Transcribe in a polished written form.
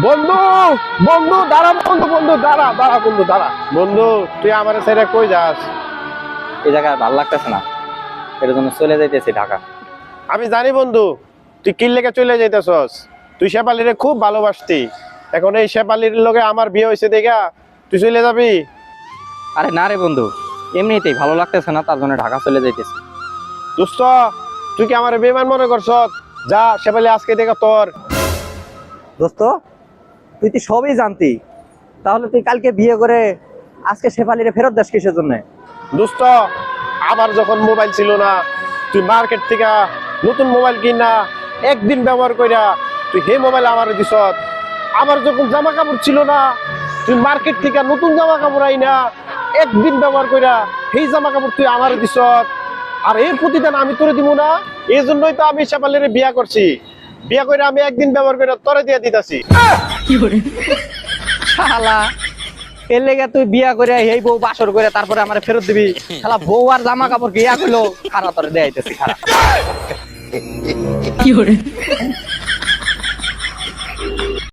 বন্ধু বন্ধু দাঁড়া বন্ধু বন্ধু দাঁড়া দাঁড়া বন্ধু দাঁড়া বন্ধু তুই আমার ছেড়ে কই যাস? এই জায়গায় ভালো লাগতেছে না, এর জন্য চলে যাইতেছি ঢাকা। আমি জানি বন্ধু তুই কি লেগে চলে যাইতেছস। তুই শেফালিরে খুব ভালোবাসতি, এখন এই শেফালির লগে আমার বিয়ে হয়েছে দেখা তুই চলে যাবি? আরে না রে বন্ধু, এমনিতেই ভালো লাগতেছে না, তার জন্য ঢাকা চলে যাইতেছি। দোস্ত তুই কি আমার বেমান মনে করছ? যা শেফালি আজকে দেখা তোর। দোস্ত তুই তো সবই জানতি, তাহলে তুই কালকে বিয়ে করে আজকে শেফালিরে ফেরত দাস কিসের জন্য? দোস্ত আমার যখন মোবাইল ছিল না, তুই মার্কেট থেকে নতুন মোবাইল কিনা একদিন ব্যবহার কইরা তুই হে মোবাইল আমার দিস। আমার যখন জামা কাপড় ছিল না, তুই মার্কেট থেকে নতুন জামা কাপড় আইনা একদিন ব্যবহার কইরা সেই জামা কাপড় তুই আমার দিস। আর এর প্রতিদান আমি তোরে দিব না? এই জন্যই তো আমি শেফালির বিয়া করছি। বিয়া করে আমি একদিন ব্যবহার করে তোরে দিয়ে দিতাছি। শালা এর লেগে তুই বিয়া করে এই বউ বাসর করে তারপরে আমার ফেরত দিবি? শালা বউ আর জামা কাপড় গিয়া গুলো খারাপ তোরে দেয়াইতেছি খারাপ।